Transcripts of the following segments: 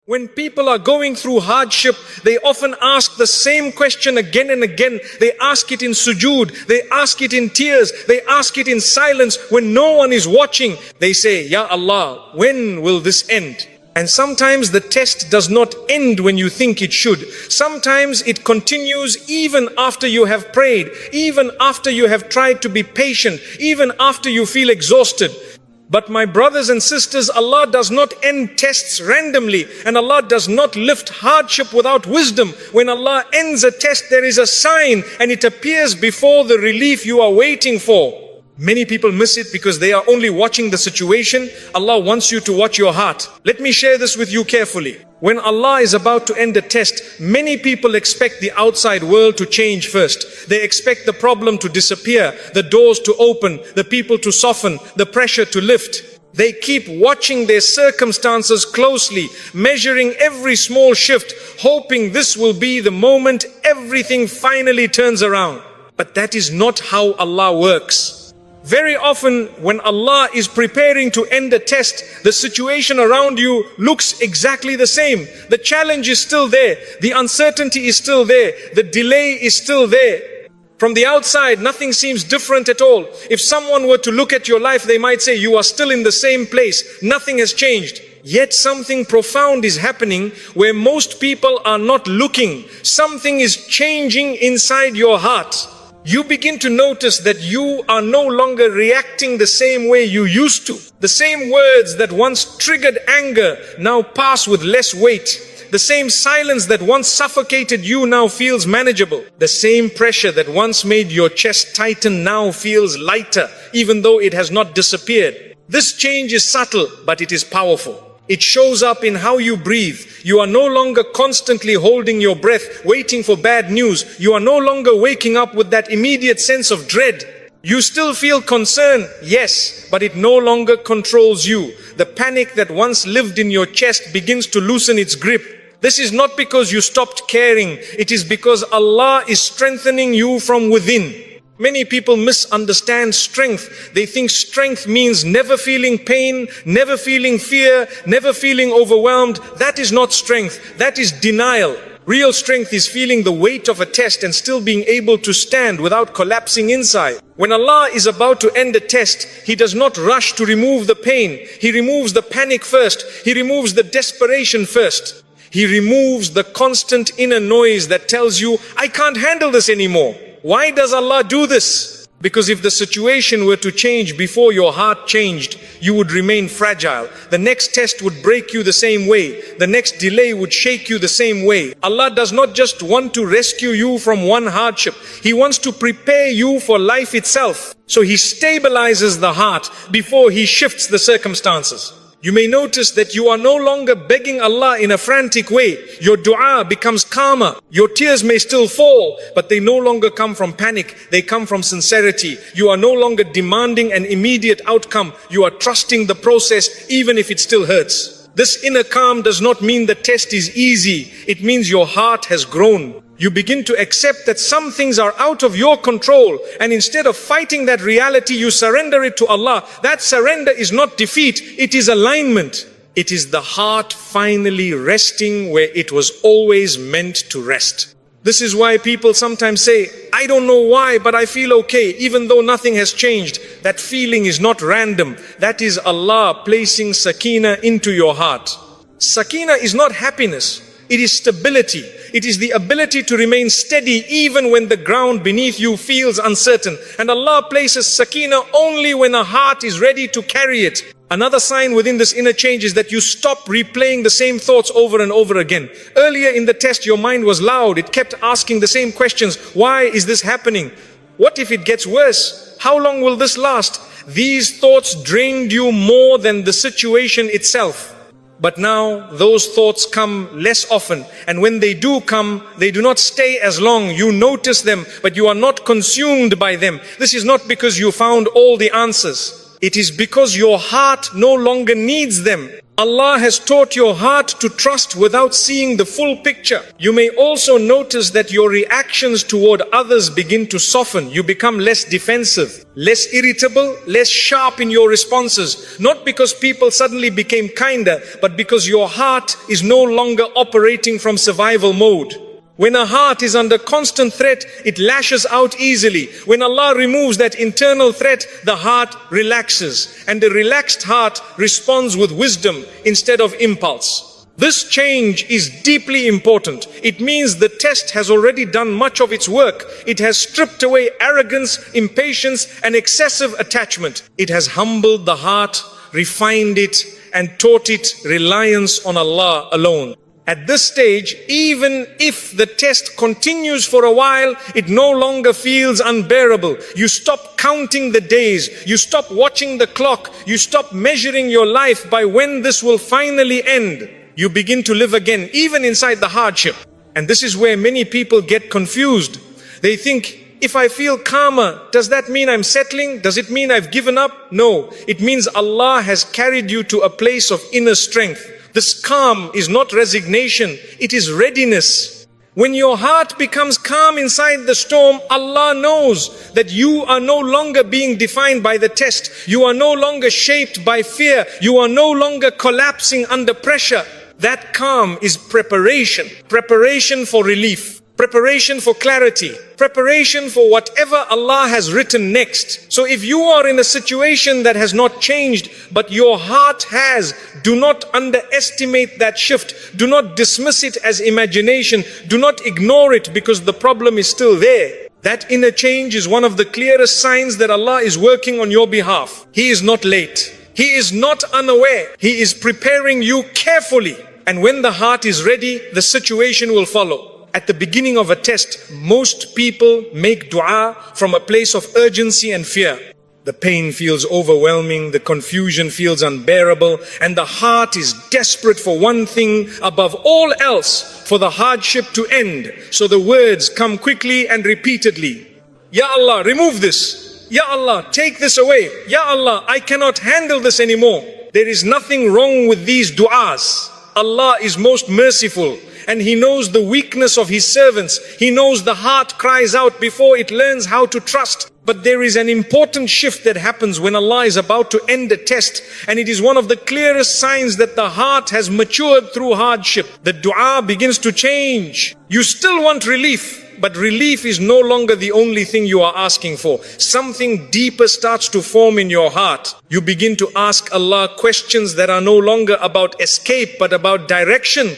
When people are going through hardship, they often ask the same question again and again. They ask it in sujood, they ask it in tears, they ask it in silence when no one is watching. They say, Ya Allah, when will this end? And sometimes the test does not end when you think it should. Sometimes it continues even after you have prayed, even after you have tried to be patient, even after you feel exhausted. But my brothers and sisters, Allah does not end tests randomly, and Allah does not lift hardship without wisdom. When Allah ends a test, there is a sign, and it appears before the relief you are waiting for. Many people miss it because they are only watching the situation. Allah wants you to watch your heart. Let me share this with you carefully. When Allah is about to end a test, many people expect the outside world to change first. They expect the problem to disappear, the doors to open, the people to soften, the pressure to lift. They keep watching their circumstances closely, measuring every small shift, hoping this will be the moment everything finally turns around. But that is not how Allah works. Very often when Allah is preparing to end a test, the situation around you looks exactly the same. The challenge is still there. The uncertainty is still there. The delay is still there. From the outside, nothing seems different at all. If someone were to look at your life, they might say, you are still in the same place. Nothing has changed. Yet something profound is happening where most people are not looking. Something is changing inside your heart. You begin to notice that you are no longer reacting the same way you used to. The same words that once triggered anger now pass with less weight. The same silence that once suffocated you now feels manageable. The same pressure that once made your chest tighten now feels lighter, even though it has not disappeared. This change is subtle, but it is powerful. It shows up in how you breathe. You are no longer constantly holding your breath, waiting for bad news. You are no longer waking up with that immediate sense of dread. You still feel concern, yes, but it no longer controls you. The panic that once lived in your chest begins to loosen its grip. This is not because you stopped caring. It is because Allah is strengthening you from within. Many people misunderstand strength. They think strength means never feeling pain, never feeling fear, never feeling overwhelmed. That is not strength. That is denial. Real strength is feeling the weight of a test and still being able to stand without collapsing inside. When Allah is about to end a test, He does not rush to remove the pain. He removes the panic first. He removes the desperation first. He removes the constant inner noise that tells you, I can't handle this anymore. Why does Allah do this? Because if the situation were to change before your heart changed, you would remain fragile. The next test would break you the same way. The next delay would shake you the same way. Allah does not just want to rescue you from one hardship. He wants to prepare you for life itself. So He stabilizes the heart before He shifts the circumstances. You may notice that you are no longer begging Allah in a frantic way. Your dua becomes calmer. Your tears may still fall, but they no longer come from panic. They come from sincerity. You are no longer demanding an immediate outcome. You are trusting the process even if it still hurts. This inner calm does not mean the test is easy. It means your heart has grown. You begin to accept that some things are out of your control, and instead of fighting that reality, you surrender it to Allah. That surrender is not defeat, it is alignment. It is the heart finally resting where it was always meant to rest. This is why people sometimes say, I don't know why, but I feel okay, even though nothing has changed. That feeling is not random. That is Allah placing sakina into your heart. Sakina is not happiness. It is stability. It is the ability to remain steady even when the ground beneath you feels uncertain. And Allah places sakina only when a heart is ready to carry it. Another sign within this inner change is that you stop replaying the same thoughts over and over again. Earlier in the test, your mind was loud. It kept asking the same questions. Why is this happening? What if it gets worse? How long will this last? These thoughts drained you more than the situation itself. But now those thoughts come less often, and when they do come, they do not stay as long. You notice them, but you are not consumed by them. This is not because you found all the answers. It is because your heart no longer needs them. Allah has taught your heart to trust without seeing the full picture. You may also notice that your reactions toward others begin to soften. You become less defensive, less irritable, less sharp in your responses. Not because people suddenly became kinder, but because your heart is no longer operating from survival mode. When a heart is under constant threat, it lashes out easily. When Allah removes that internal threat, the heart relaxes. And a relaxed heart responds with wisdom instead of impulse. This change is deeply important. It means the test has already done much of its work. It has stripped away arrogance, impatience, and excessive attachment. It has humbled the heart, refined it, and taught it reliance on Allah alone. At this stage, even if the test continues for a while, it no longer feels unbearable. You stop counting the days. You stop watching the clock. You stop measuring your life by when this will finally end. You begin to live again, even inside the hardship. And this is where many people get confused. They think, if I feel calmer, does that mean I'm settling? Does it mean I've given up? No, it means Allah has carried you to a place of inner strength. This calm is not resignation, it is readiness. When your heart becomes calm inside the storm, Allah knows that you are no longer being defined by the test. You are no longer shaped by fear. You are no longer collapsing under pressure. That calm is preparation. Preparation for relief. Preparation for clarity. Preparation for whatever Allah has written next. So if you are in a situation that has not changed, but your heart has, do not underestimate that shift. Do not dismiss it as imagination. Do not ignore it because the problem is still there. That inner change is one of the clearest signs that Allah is working on your behalf. He is not late. He is not unaware. He is preparing you carefully. And when the heart is ready, the situation will follow. At the beginning of a test, most people make dua from a place of urgency and fear. The pain feels overwhelming, the confusion feels unbearable, and the heart is desperate for one thing above all else, for the hardship to end. So the words come quickly and repeatedly. Ya Allah, remove this. Ya Allah, take this away. Ya Allah, I cannot handle this anymore. There is nothing wrong with these du'as. Allah is most merciful. And He knows the weakness of His servants. He knows the heart cries out before it learns how to trust. But there is an important shift that happens when Allah is about to end a test. And it is one of the clearest signs that the heart has matured through hardship. The dua begins to change. You still want relief, but relief is no longer the only thing you are asking for. Something deeper starts to form in your heart. You begin to ask Allah questions that are no longer about escape, but about direction.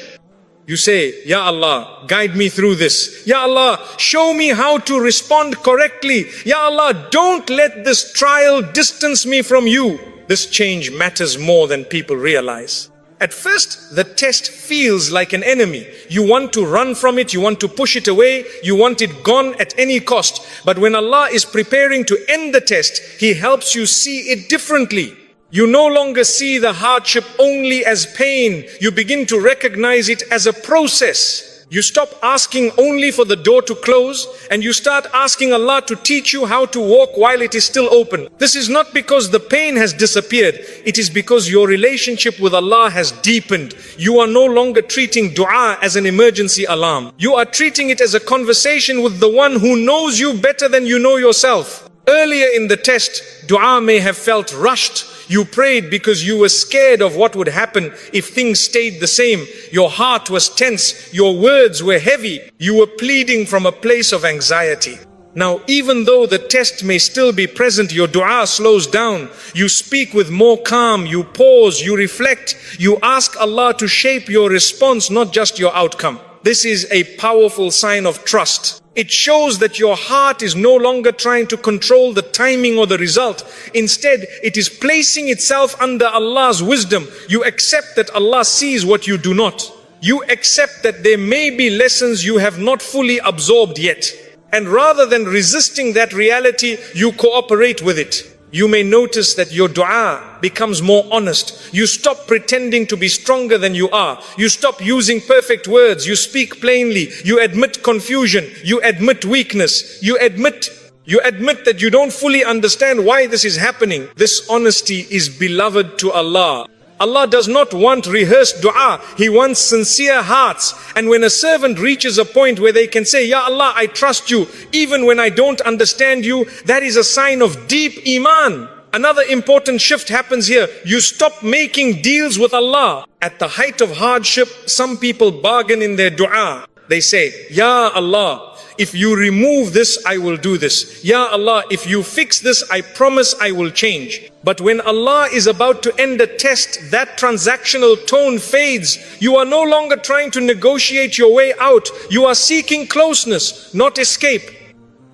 You say, Ya Allah, guide me through this. Ya Allah, show me how to respond correctly. Ya Allah, don't let this trial distance me from you. This change matters more than people realize. At first, the test feels like an enemy. You want to run from it, you want to push it away, you want it gone at any cost. But when Allah is preparing to end the test, He helps you see it differently. You no longer see the hardship only as pain. You begin to recognize it as a process. You stop asking only for the door to close and you start asking Allah to teach you how to walk while it is still open. This is not because the pain has disappeared. It is because your relationship with Allah has deepened. You are no longer treating dua as an emergency alarm. You are treating it as a conversation with the one who knows you better than you know yourself. Earlier in the test, dua may have felt rushed. You prayed because you were scared of what would happen if things stayed the same. Your heart was tense. Your words were heavy. You were pleading from a place of anxiety. Now, even though the test may still be present, your dua slows down. You speak with more calm. You pause. You reflect. You ask Allah to shape your response, not just your outcome. This is a powerful sign of trust. It shows that your heart is no longer trying to control the timing or the result. Instead, it is placing itself under Allah's wisdom. You accept that Allah sees what you do not. You accept that there may be lessons you have not fully absorbed yet. And rather than resisting that reality, you cooperate with it. You may notice that your dua becomes more honest. You stop pretending to be stronger than you are. You stop using perfect words. You speak plainly. You admit confusion. You admit weakness. You admit that you don't fully understand why this is happening. This honesty is beloved to Allah. Allah does not want rehearsed dua. He wants sincere hearts. And when a servant reaches a point where they can say, Ya Allah, I trust you, even when I don't understand you, that is a sign of deep iman. Another important shift happens here. You stop making deals with Allah. At the height of hardship, some people bargain in their dua. They say, Ya Allah, if you remove this, I will do this. Ya Allah, if you fix this, I promise I will change. But when Allah is about to end a test, that transactional tone fades. You are no longer trying to negotiate your way out. You are seeking closeness, not escape.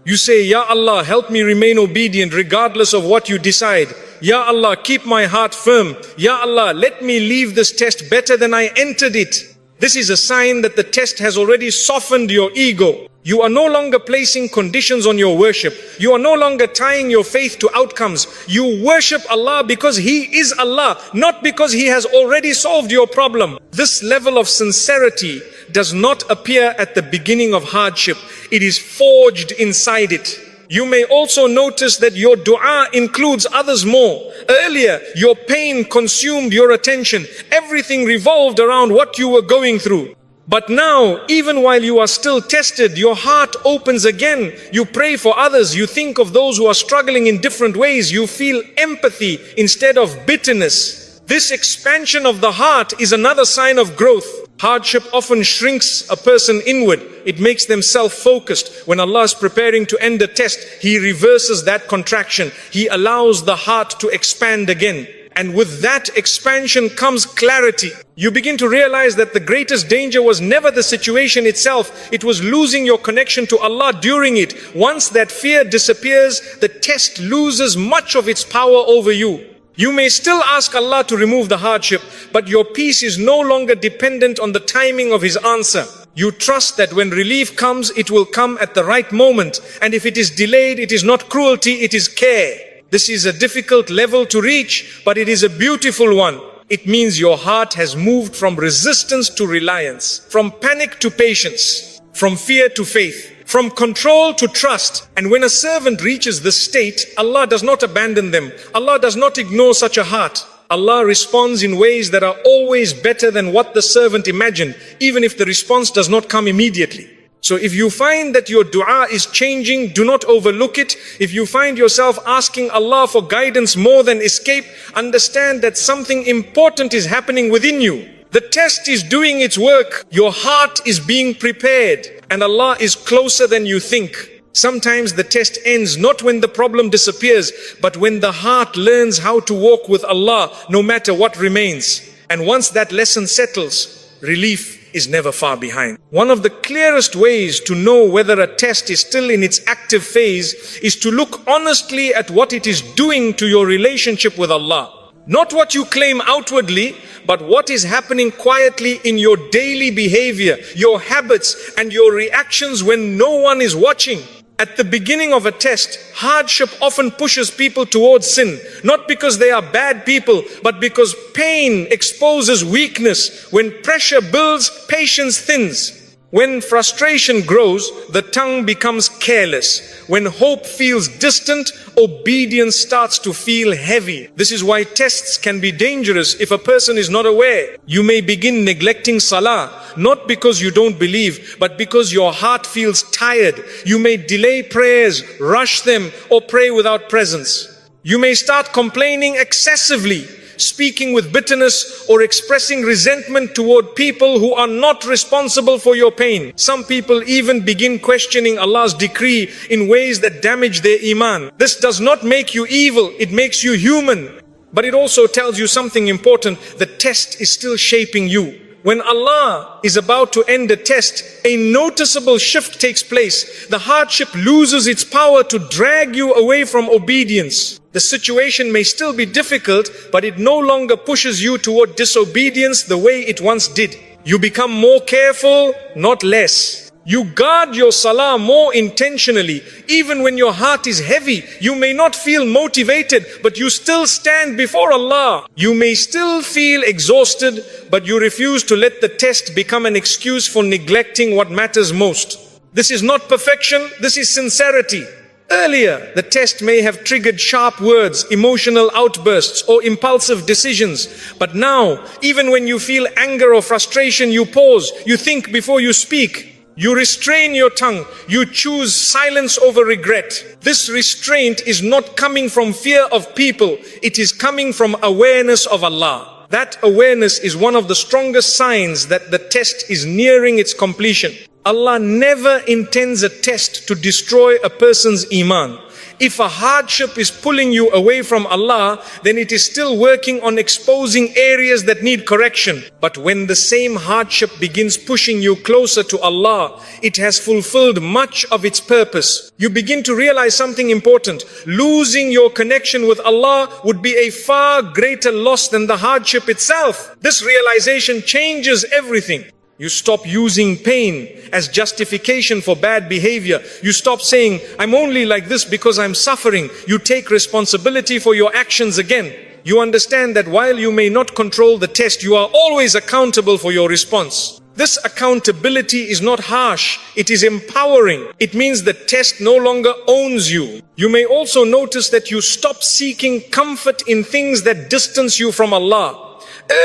You say, Ya Allah, help me remain obedient regardless of what you decide. Ya Allah, keep my heart firm. Ya Allah, let me leave this test better than I entered it. This is a sign that the test has already softened your ego. You are no longer placing conditions on your worship. You are no longer tying your faith to outcomes. You worship Allah because He is Allah, not because He has already solved your problem. This level of sincerity does not appear at the beginning of hardship. It is forged inside it. You may also notice that your dua includes others more. Earlier, your pain consumed your attention. Everything revolved around what you were going through. But now, even while you are still tested, your heart opens again. You pray for others. You think of those who are struggling in different ways. You feel empathy instead of bitterness. This expansion of the heart is another sign of growth. Hardship often shrinks a person inward. It makes them self-focused. When Allah is preparing to end a test, He reverses that contraction. He allows the heart to expand again. And with that expansion comes clarity. You begin to realize that the greatest danger was never the situation itself. It was losing your connection to Allah during it. Once that fear disappears, the test loses much of its power over you. You may still ask Allah to remove the hardship, but your peace is no longer dependent on the timing of His answer. You trust that when relief comes, it will come at the right moment. And if it is delayed, it is not cruelty, it is care. This is a difficult level to reach, but it is a beautiful one. It means your heart has moved from resistance to reliance, from panic to patience, from fear to faith, from control to trust. And when a servant reaches this state, Allah does not abandon them. Allah does not ignore such a heart. Allah responds in ways that are always better than what the servant imagined, even if the response does not come immediately. So if you find that your dua is changing, do not overlook it. If you find yourself asking Allah for guidance more than escape, understand that something important is happening within you. The test is doing its work. Your heart is being prepared, and Allah is closer than you think. Sometimes the test ends not when the problem disappears, but when the heart learns how to walk with Allah no matter what remains. And once that lesson settles, relief is never far behind. One of the clearest ways to know whether a test is still in its active phase is to look honestly at what it is doing to your relationship with Allah. Not what you claim outwardly, but what is happening quietly in your daily behavior, your habits, and your reactions when no one is watching. At the beginning of a test, hardship often pushes people towards sin, not because they are bad people, but because pain exposes weakness. When pressure builds, patience thins. When frustration grows, the tongue becomes careless. When hope feels distant, obedience starts to feel heavy. This is why tests can be dangerous if a person is not aware. You may begin neglecting salah, not because you don't believe, but because your heart feels tired. You may delay prayers, rush them, or pray without presence. You may start complaining excessively, speaking with bitterness, or expressing resentment toward people who are not responsible for your pain. Some people even begin questioning Allah's decree in ways that damage their iman. This does not make you evil, it makes you human. But it also tells you something important. The test is still shaping you. When Allah is about to end a test, a noticeable shift takes place. The hardship loses its power to drag you away from obedience. The situation may still be difficult, but it no longer pushes you toward disobedience the way it once did. You become more careful, not less. You guard your salah more intentionally. Even when your heart is heavy, you may not feel motivated, but you still stand before Allah. You may still feel exhausted, but you refuse to let the test become an excuse for neglecting what matters most. This is not perfection, this is sincerity. Earlier, the test may have triggered sharp words, emotional outbursts, or impulsive decisions. But now, even when you feel anger or frustration, you pause, you think before you speak. You restrain your tongue. You choose silence over regret. This restraint is not coming from fear of people. It is coming from awareness of Allah. That awareness is one of the strongest signs that the test is nearing its completion. Allah never intends a test to destroy a person's iman. If a hardship is pulling you away from Allah, then it is still working on exposing areas that need correction. But when the same hardship begins pushing you closer to Allah, it has fulfilled much of its purpose. You begin to realize something important. Losing your connection with Allah would be a far greater loss than the hardship itself. This realization changes everything. You stop using pain as justification for bad behavior. You stop saying, I'm only like this because I'm suffering. You take responsibility for your actions again. You understand that while you may not control the test, you are always accountable for your response. This accountability is not harsh, it is empowering. It means the test no longer owns you. You may also notice that you stop seeking comfort in things that distance you from Allah.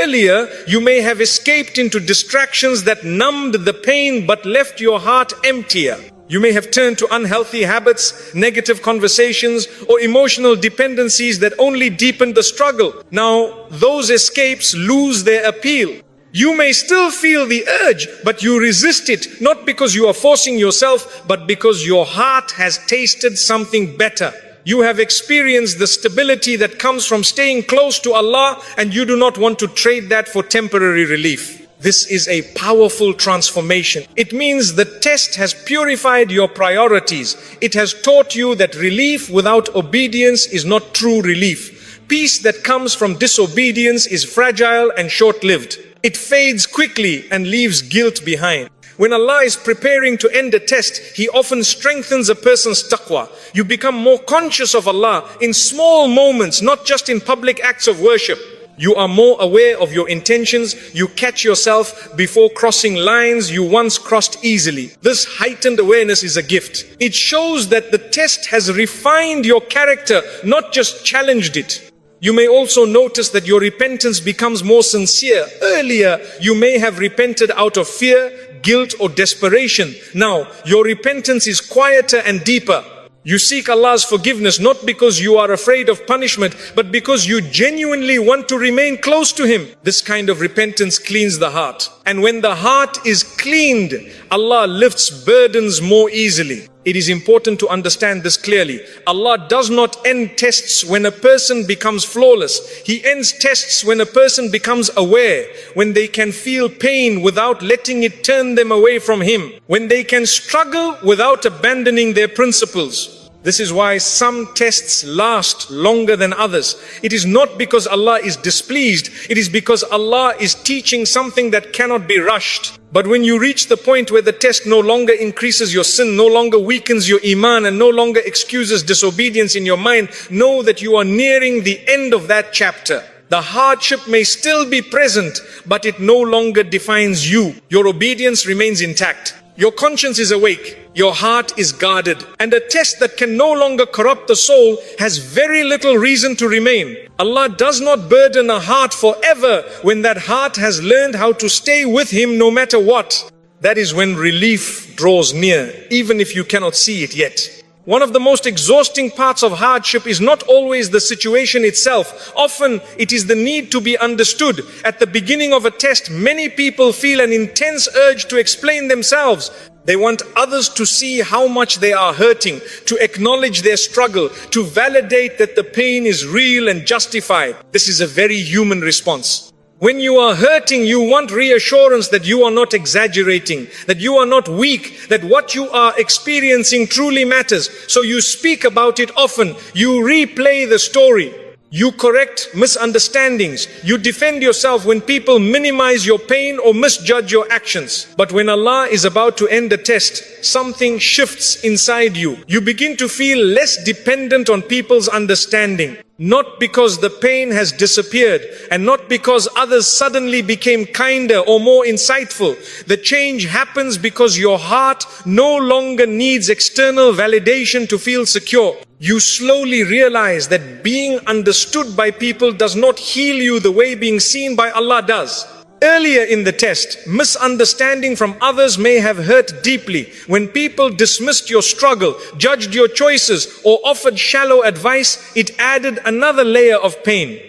Earlier, you may have escaped into distractions that numbed the pain but left your heart emptier. You may have turned to unhealthy habits, negative conversations, or emotional dependencies that only deepened the struggle. Now, those escapes lose their appeal. You may still feel the urge, but you resist it, not because you are forcing yourself, but because your heart has tasted something better. You have experienced the stability that comes from staying close to Allah, and you do not want to trade that for temporary relief. This is a powerful transformation. It means the test has purified your priorities. It has taught you that relief without obedience is not true relief. Peace that comes from disobedience is fragile and short-lived. It fades quickly and leaves guilt behind. When Allah is preparing to end a test, He often strengthens a person's taqwa. You become more conscious of Allah in small moments, not just in public acts of worship. You are more aware of your intentions. You catch yourself before crossing lines you once crossed easily. This heightened awareness is a gift. It shows that the test has refined your character, not just challenged it. You may also notice that your repentance becomes more sincere. Earlier, you may have repented out of fear, guilt, or desperation. Now, your repentance is quieter and deeper. You seek Allah's forgiveness not because you are afraid of punishment, but because you genuinely want to remain close to Him. This kind of repentance cleans the heart. And when the heart is cleaned, Allah lifts burdens more easily. It is important to understand this clearly. Allah does not end tests when a person becomes flawless. He ends tests when a person becomes aware, when they can feel pain without letting it turn them away from Him, when they can struggle without abandoning their principles. This is why some tests last longer than others. It is not because Allah is displeased. It is because Allah is teaching something that cannot be rushed. But when you reach the point where the test no longer increases your sin, no longer weakens your iman, and no longer excuses disobedience in your mind, know that you are nearing the end of that chapter. The hardship may still be present, but it no longer defines you. Your obedience remains intact. Your conscience is awake. Your heart is guarded. And a test that can no longer corrupt the soul has very little reason to remain. Allah does not burden a heart forever when that heart has learned how to stay with Him no matter what. That is when relief draws near, even if you cannot see it yet. One of the most exhausting parts of hardship is not always the situation itself. Often it is the need to be understood. At the beginning of a test, many people feel an intense urge to explain themselves. They want others to see how much they are hurting, to acknowledge their struggle, to validate that the pain is real and justified. This is a very human response. When you are hurting, you want reassurance that you are not exaggerating, that you are not weak, that what you are experiencing truly matters. So you speak about it often. You replay the story. You correct misunderstandings. You defend yourself when people minimize your pain or misjudge your actions. But when Allah is about to end the test, something shifts inside you. You begin to feel less dependent on people's understanding. Not because the pain has disappeared and not because others suddenly became kinder or more insightful. The change happens because your heart no longer needs external validation to feel secure. You slowly realize that being understood by people does not heal you the way being seen by Allah does. Earlier in the test, misunderstanding from others may have hurt deeply. When people dismissed your struggle, judged your choices, or offered shallow advice, it added another layer of pain.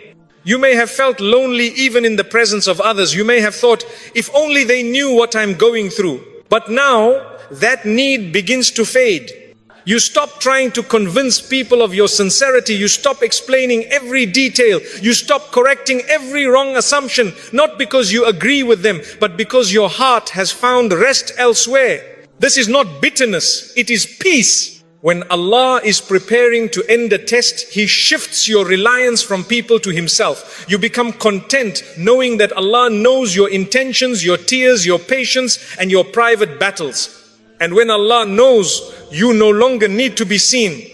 You may have felt lonely even in the presence of others. You may have thought, if only they knew what I'm going through. But now, that need begins to fade. You stop trying to convince people of your sincerity. You stop explaining every detail. You stop correcting every wrong assumption, not because you agree with them, but because your heart has found rest elsewhere. This is not bitterness, it is peace. When Allah is preparing to end a test, He shifts your reliance from people to Himself. You become content knowing that Allah knows your intentions, your tears, your patience, and your private battles. And when Allah knows, you no longer need to be seen.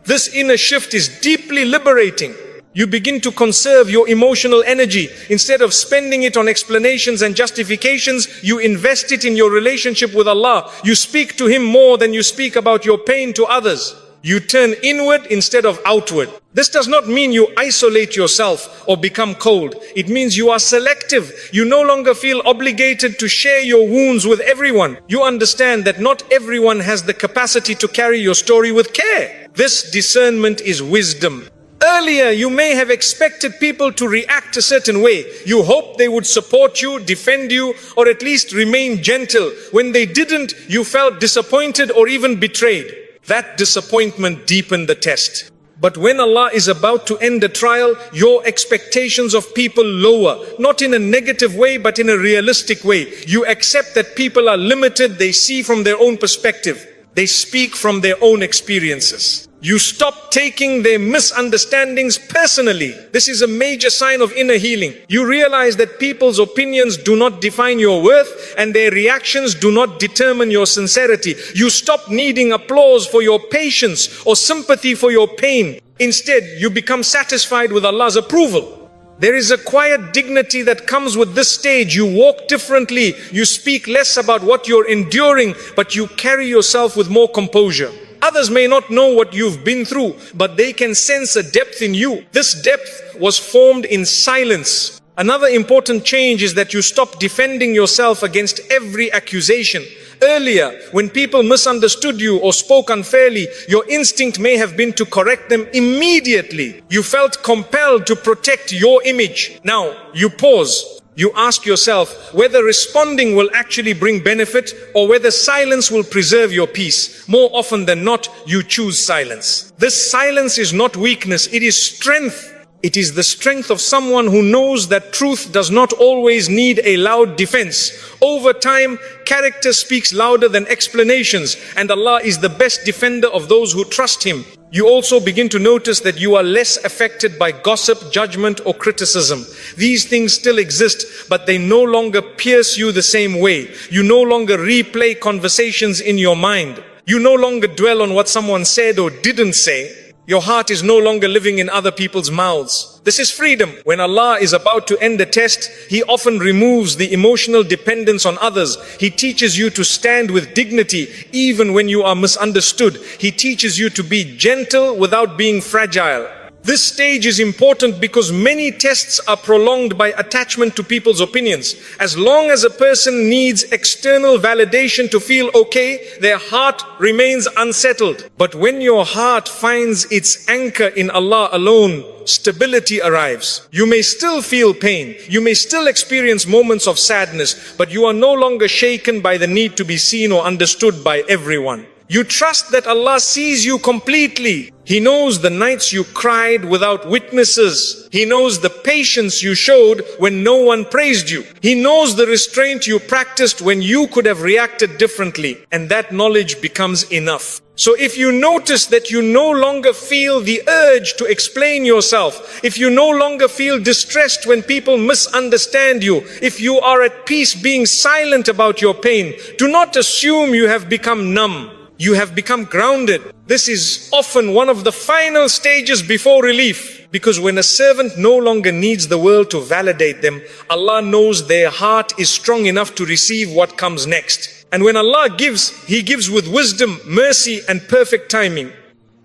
This inner shift is deeply liberating. You begin to conserve your emotional energy. Instead of spending it on explanations and justifications, you invest it in your relationship with Allah. You speak to Him more than you speak about your pain to others. You turn inward instead of outward. This does not mean you isolate yourself or become cold. It means you are selective. You no longer feel obligated to share your wounds with everyone. You understand that not everyone has the capacity to carry your story with care. This discernment is wisdom. Earlier, you may have expected people to react a certain way. You hoped they would support you, defend you, or at least remain gentle. When they didn't, you felt disappointed or even betrayed. That disappointment deepened the test. But when Allah is about to end a trial, your expectations of people lower, not in a negative way, but in a realistic way. You accept that people are limited, they see from their own perspective. They speak from their own experiences. You stop taking their misunderstandings personally. This is a major sign of inner healing. You realize that people's opinions do not define your worth and their reactions do not determine your sincerity. You stop needing applause for your patience or sympathy for your pain. Instead, you become satisfied with Allah's approval. There is a quiet dignity that comes with this stage. You walk differently. You speak less about what you're enduring, but you carry yourself with more composure. Others may not know what you've been through, but they can sense a depth in you. This depth was formed in silence. Another important change is that you stop defending yourself against every accusation. Earlier, when people misunderstood you or spoke unfairly, your instinct may have been to correct them immediately. You felt compelled to protect your image. Now, you pause. You ask yourself whether responding will actually bring benefit or whether silence will preserve your peace. More often than not, you choose silence. This silence is not weakness, it is strength. It is the strength of someone who knows that truth does not always need a loud defense. Over time, character speaks louder than explanations, and Allah is the best defender of those who trust Him. You also begin to notice that you are less affected by gossip, judgment, or criticism. These things still exist, but they no longer pierce you the same way. You no longer replay conversations in your mind. You no longer dwell on what someone said or didn't say. Your heart is no longer living in other people's mouths. This is freedom. When Allah is about to end a test, He often removes the emotional dependence on others. He teaches you to stand with dignity even when you are misunderstood. He teaches you to be gentle without being fragile. This stage is important because many tests are prolonged by attachment to people's opinions. As long as a person needs external validation to feel okay, their heart remains unsettled. But when your heart finds its anchor in Allah alone, stability arrives. You may still feel pain. You may still experience moments of sadness, but you are no longer shaken by the need to be seen or understood by everyone. You trust that Allah sees you completely. He knows the nights you cried without witnesses. He knows the patience you showed when no one praised you. He knows the restraint you practiced when you could have reacted differently. And that knowledge becomes enough. So if you notice that you no longer feel the urge to explain yourself, if you no longer feel distressed when people misunderstand you, if you are at peace being silent about your pain, do not assume you have become numb. You have become grounded. This is often one of the final stages before relief. Because when a servant no longer needs the world to validate them, Allah knows their heart is strong enough to receive what comes next. And when Allah gives, He gives with wisdom, mercy and perfect timing.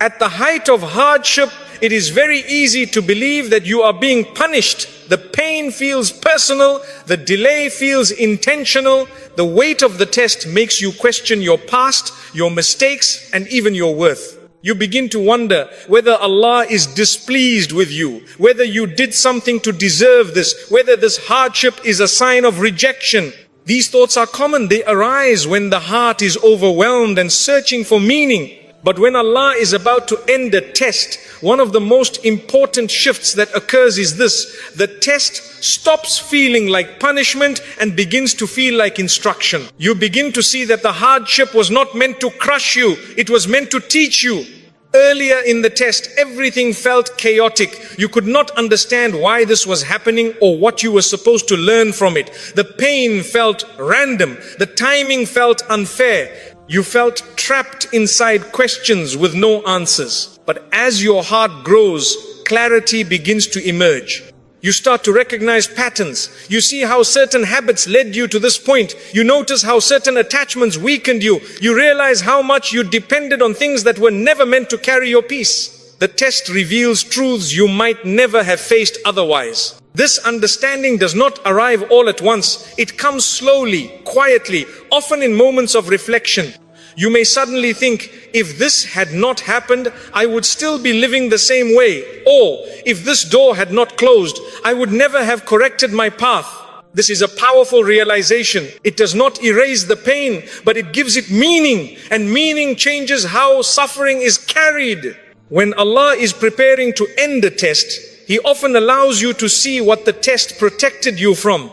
At the height of hardship, it is very easy to believe that you are being punished. The pain feels personal, the delay feels intentional, the weight of the test makes you question your past, your mistakes, and even your worth. You begin to wonder whether Allah is displeased with you, whether you did something to deserve this, whether this hardship is a sign of rejection. These thoughts are common. They arise when the heart is overwhelmed and searching for meaning. But when Allah is about to end a test, one of the most important shifts that occurs is this: the test stops feeling like punishment and begins to feel like instruction. You begin to see that the hardship was not meant to crush you, it was meant to teach you. Earlier in the test, everything felt chaotic. You could not understand why this was happening or what you were supposed to learn from it. The pain felt random. The timing felt unfair. You felt trapped inside questions with no answers. But as your heart grows, clarity begins to emerge. You start to recognize patterns. You see how certain habits led you to this point. You notice how certain attachments weakened you. You realize how much you depended on things that were never meant to carry your peace. The test reveals truths you might never have faced otherwise. This understanding does not arrive all at once. It comes slowly, quietly, often in moments of reflection. You may suddenly think, if this had not happened, I would still be living the same way. Or, if this door had not closed, I would never have corrected my path. This is a powerful realization. It does not erase the pain, but it gives it meaning. And meaning changes how suffering is carried. When Allah is preparing to end a test, He often allows you to see what the test protected you from.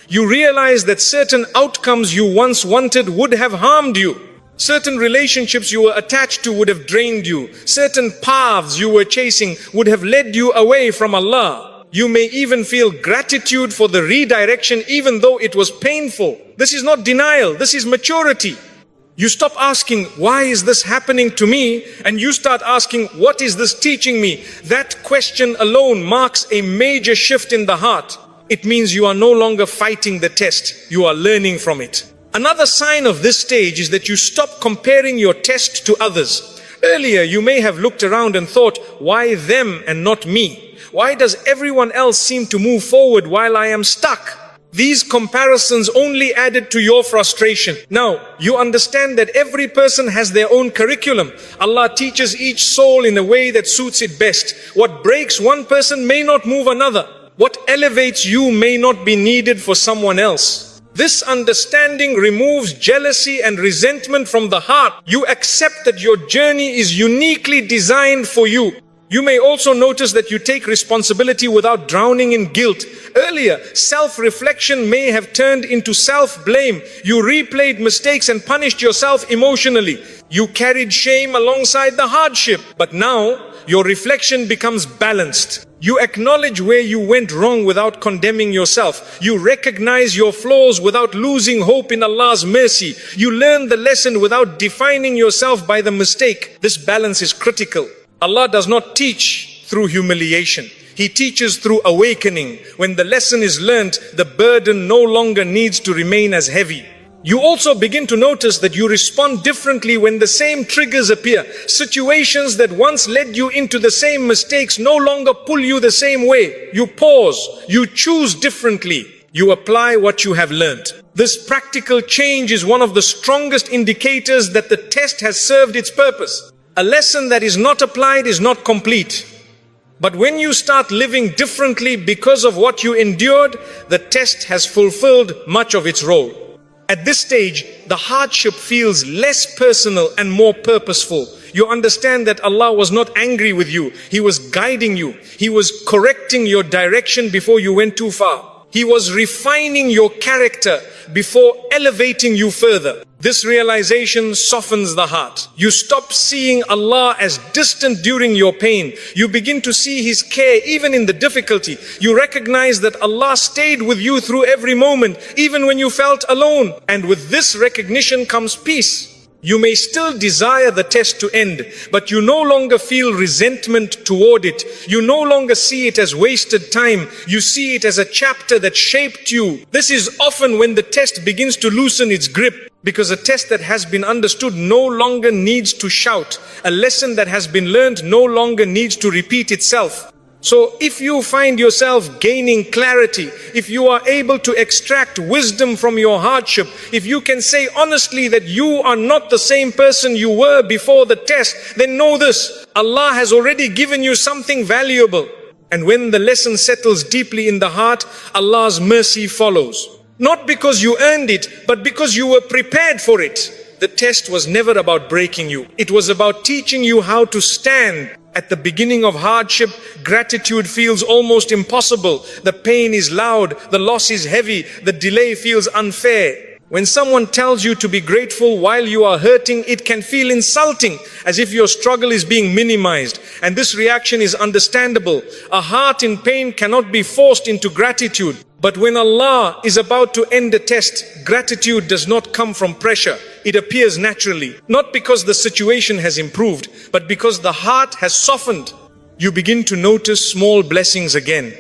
You realize that certain outcomes you once wanted would have harmed you. Certain relationships you were attached to would have drained you. Certain paths you were chasing would have led you away from Allah. You may even feel gratitude for the redirection even though it was painful. This is not denial, this is maturity. You stop asking, why is this happening to me? And you start asking, what is this teaching me? That question alone marks a major shift in the heart. It means you are no longer fighting the test, you are learning from it. Another sign of this stage is that you stop comparing your test to others. Earlier, you may have looked around and thought, why them and not me? Why does everyone else seem to move forward while I am stuck? These comparisons only added to your frustration. Now, you understand that every person has their own curriculum. Allah teaches each soul in a way that suits it best. What breaks one person may not move another. What elevates you may not be needed for someone else. This understanding removes jealousy and resentment from the heart. You accept that your journey is uniquely designed for you. You may also notice that you take responsibility without drowning in guilt. Earlier, self-reflection may have turned into self-blame. You replayed mistakes and punished yourself emotionally. You carried shame alongside the hardship. But now, your reflection becomes balanced. You acknowledge where you went wrong without condemning yourself. You recognize your flaws without losing hope in Allah's mercy. You learn the lesson without defining yourself by the mistake. This balance is critical. Allah does not teach through humiliation. He teaches through awakening. When the lesson is learnt, the burden no longer needs to remain as heavy. You also begin to notice that you respond differently when the same triggers appear. Situations that once led you into the same mistakes no longer pull you the same way. You pause. You choose differently. You apply what you have learnt. This practical change is one of the strongest indicators that the test has served its purpose. A lesson that is not applied is not complete. But when you start living differently because of what you endured, the test has fulfilled much of its role. At this stage, the hardship feels less personal and more purposeful. You understand that Allah was not angry with you. He was guiding you. He was correcting your direction before you went too far. He was refining your character before elevating you further. This realization softens the heart. You stop seeing Allah as distant during your pain. You begin to see His care even in the difficulty. You recognize that Allah stayed with you through every moment, even when you felt alone. And with this recognition comes peace. You may still desire the test to end, but you no longer feel resentment toward it. You no longer see it as wasted time. You see it as a chapter that shaped you. This is often when the test begins to loosen its grip, because a test that has been understood no longer needs to shout. A lesson that has been learned no longer needs to repeat itself. So if you find yourself gaining clarity, if you are able to extract wisdom from your hardship, if you can say honestly that you are not the same person you were before the test, then know this: Allah has already given you something valuable. And when the lesson settles deeply in the heart, Allah's mercy follows. Not because you earned it, but because you were prepared for it. The test was never about breaking you. It was about teaching you how to stand. At the beginning of hardship, gratitude feels almost impossible. The pain is loud, the loss is heavy, the delay feels unfair. When someone tells you to be grateful while you are hurting, it can feel insulting, as if your struggle is being minimized. And this reaction is understandable. A heart in pain cannot be forced into gratitude. But when Allah is about to end a test, gratitude does not come from pressure. It appears naturally, not because the situation has improved, but because the heart has softened. You begin to notice small blessings again.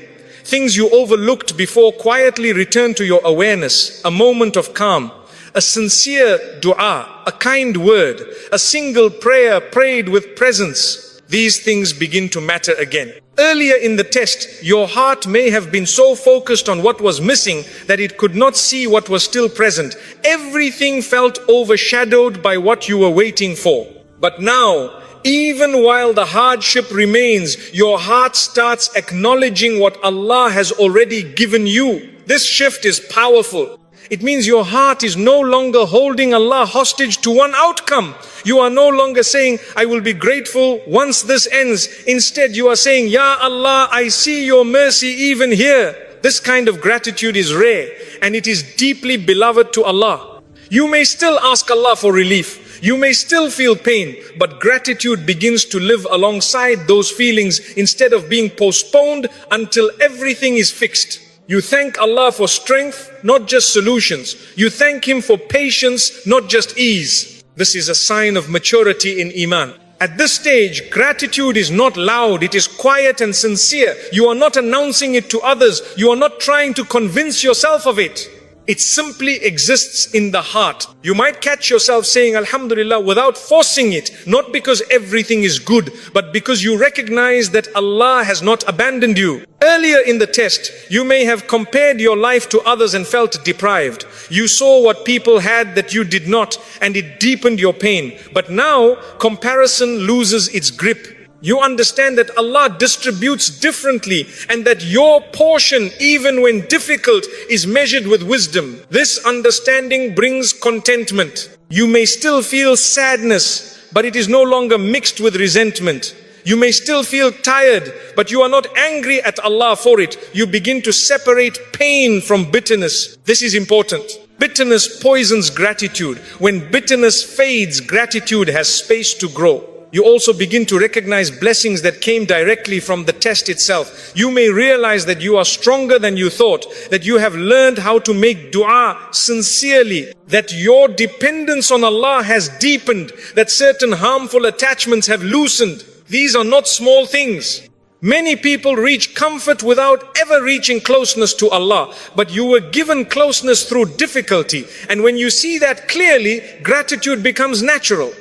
Things you overlooked before quietly return to your awareness. A moment of calm, a sincere dua, a kind word, a single prayer prayed with presence. These things begin to matter again. Earlier in the test, your heart may have been so focused on what was missing that it could not see what was still present. Everything felt overshadowed by what you were waiting for. But now, even while the hardship remains, your heart starts acknowledging what Allah has already given you. This shift is powerful. It means your heart is no longer holding Allah hostage to one outcome. You are no longer saying, I will be grateful once this ends. Instead, you are saying, Ya Allah, I see your mercy even here. This kind of gratitude is rare, and it is deeply beloved to Allah. You may still ask Allah for relief. You may still feel pain, but gratitude begins to live alongside those feelings instead of being postponed until everything is fixed. You thank Allah for strength, not just solutions. You thank Him for patience, not just ease. This is a sign of maturity in Iman. At this stage, gratitude is not loud, it is quiet and sincere. You are not announcing it to others. You are not trying to convince yourself of it. It simply exists in the heart. You might catch yourself saying Alhamdulillah without forcing it, not because everything is good, but because you recognize that Allah has not abandoned you. Earlier in the test, you may have compared your life to others and felt deprived. You saw what people had that you did not, and it deepened your pain. But now, comparison loses its grip. You understand that Allah distributes differently and that your portion, even when difficult, is measured with wisdom. This understanding brings contentment. You may still feel sadness, but it is no longer mixed with resentment. You may still feel tired, but you are not angry at Allah for it. You begin to separate pain from bitterness. This is important. Bitterness poisons gratitude. When bitterness fades, gratitude has space to grow. You also begin to recognize blessings that came directly from the test itself. You may realize that you are stronger than you thought, that you have learned how to make dua sincerely, that your dependence on Allah has deepened, that certain harmful attachments have loosened. These are not small things. Many people reach comfort without ever reaching closeness to Allah, but you were given closeness through difficulty. And when you see that clearly, gratitude becomes natural.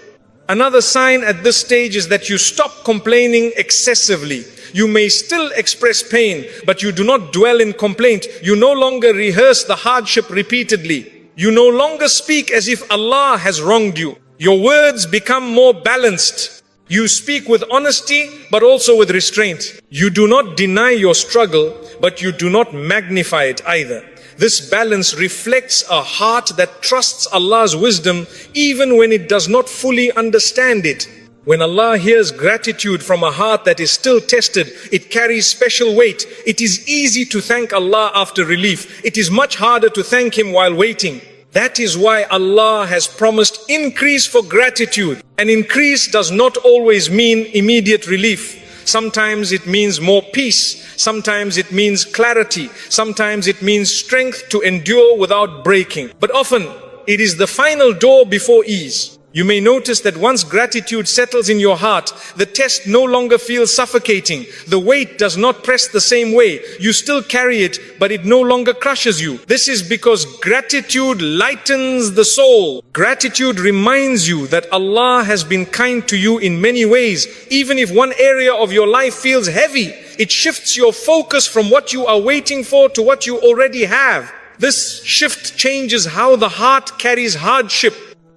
Another sign at this stage is that you stop complaining excessively. You may still express pain, but you do not dwell in complaint. You no longer rehearse the hardship repeatedly. You no longer speak as if Allah has wronged you. Your words become more balanced. You speak with honesty, but also with restraint. You do not deny your struggle, but you do not magnify it either. This balance reflects a heart that trusts Allah's wisdom even when it does not fully understand it. When Allah hears gratitude from a heart that is still tested, it carries special weight. It is easy to thank Allah after relief. It is much harder to thank Him while waiting. That is why Allah has promised increase for gratitude. An increase does not always mean immediate relief. Sometimes it means more peace. Sometimes it means clarity. Sometimes it means strength to endure without breaking. But often it is the final door before ease. You may notice that once gratitude settles in your heart, the test no longer feels suffocating. The weight does not press the same way. You still carry it, but it no longer crushes you. This is because gratitude lightens the soul. Gratitude reminds you that Allah has been kind to you in many ways. Even if one area of your life feels heavy, it shifts your focus from what you are waiting for to what you already have. This shift changes how the heart carries hardship.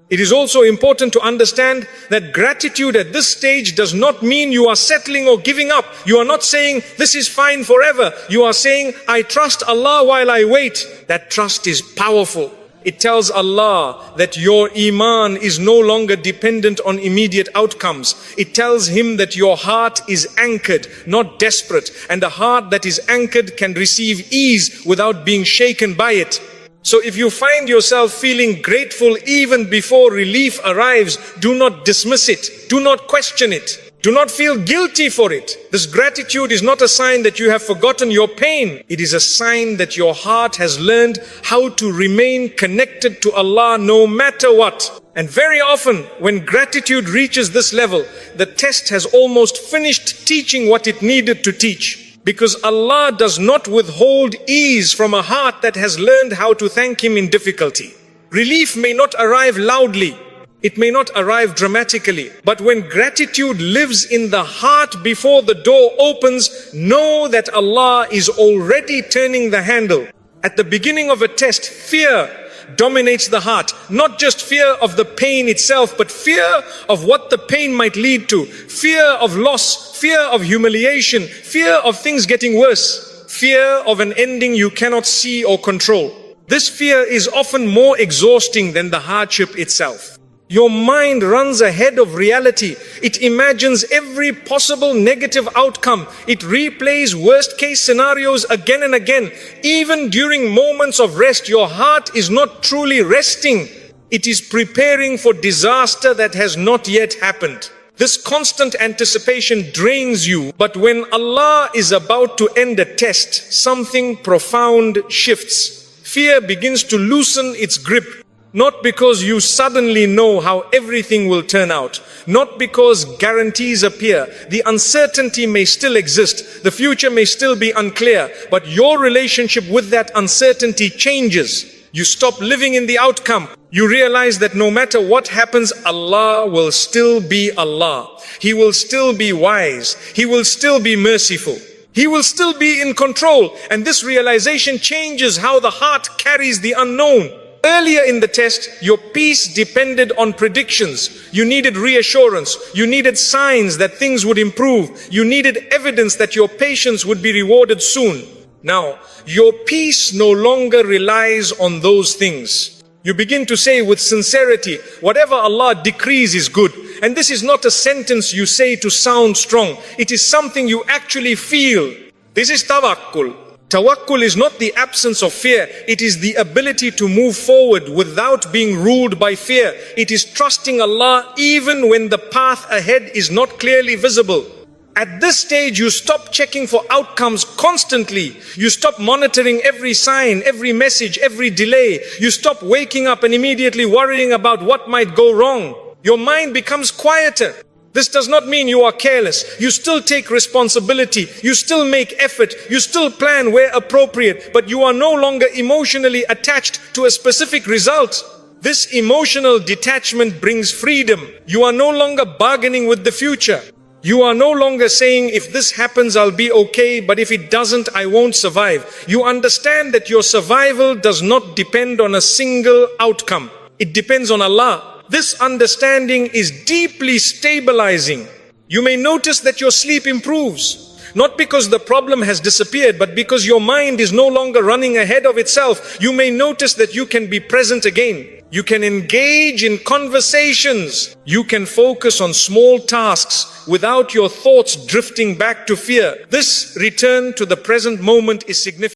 It is also important to understand that gratitude at this stage does not mean you are settling or giving up. You are not saying, this is fine forever. You are saying, I trust Allah while I wait. That trust is powerful. It tells Allah that your iman is no longer dependent on immediate outcomes. It tells Him that your heart is anchored, not desperate. And a heart that is anchored can receive ease without being shaken by it. So if you find yourself feeling grateful even before relief arrives, do not dismiss it. Do not question it. Do not feel guilty for it. This gratitude is not a sign that you have forgotten your pain. It is a sign that your heart has learned how to remain connected to Allah no matter what. And very often, when gratitude reaches this level, the test has almost finished teaching what it needed to teach. Because Allah does not withhold ease from a heart that has learned how to thank Him in difficulty. Relief may not arrive loudly. It may not arrive dramatically. But when gratitude lives in the heart before the door opens, know that Allah is already turning the handle. At the beginning of a test, fear dominates the heart. Not just fear of the pain itself, but fear of what the pain might lead to. Fear of loss, fear of humiliation, fear of things getting worse, fear of an ending you cannot see or control. This fear is often more exhausting than the hardship itself. Your mind runs ahead of reality. It imagines every possible negative outcome. It replays worst case scenarios again and again. Even during moments of rest, your heart is not truly resting. It is preparing for disaster that has not yet happened. This constant anticipation drains you. But when Allah is about to end a test, something profound shifts. Fear begins to loosen its grip. Not because you suddenly know how everything will turn out. Not because guarantees appear. The uncertainty may still exist. The future may still be unclear. But your relationship with that uncertainty changes. You stop living in the outcome. You realize that no matter what happens, Allah will still be Allah. He will still be wise. He will still be merciful. He will still be in control. And this realization changes how the heart carries the unknown. Earlier in the test, your peace depended on predictions. You needed reassurance. You needed signs that things would improve. You needed evidence that your patience would be rewarded soon. Now, your peace no longer relies on those things. You begin to say with sincerity, whatever Allah decrees is good. And this is not a sentence you say to sound strong. It is something you actually feel. This is tawakkul. Tawakkul is not the absence of fear. It is the ability to move forward without being ruled by fear. It is trusting Allah even when the path ahead is not clearly visible. At this stage, you stop checking for outcomes constantly. You stop monitoring every sign, every message, every delay. You stop waking up and immediately worrying about what might go wrong. Your mind becomes quieter. This does not mean you are careless. You still take responsibility. You still make effort. You still plan where appropriate. But you are no longer emotionally attached to a specific result. This emotional detachment brings freedom. You are no longer bargaining with the future. You are no longer saying, if this happens, I'll be okay, but if it doesn't, I won't survive. You understand that your survival does not depend on a single outcome. It depends on Allah. This understanding is deeply stabilizing. You may notice that your sleep improves. Not because the problem has disappeared, but because your mind is no longer running ahead of itself. You may notice that you can be present again. You can engage in conversations. You can focus on small tasks without your thoughts drifting back to fear. This return to the present moment is significant.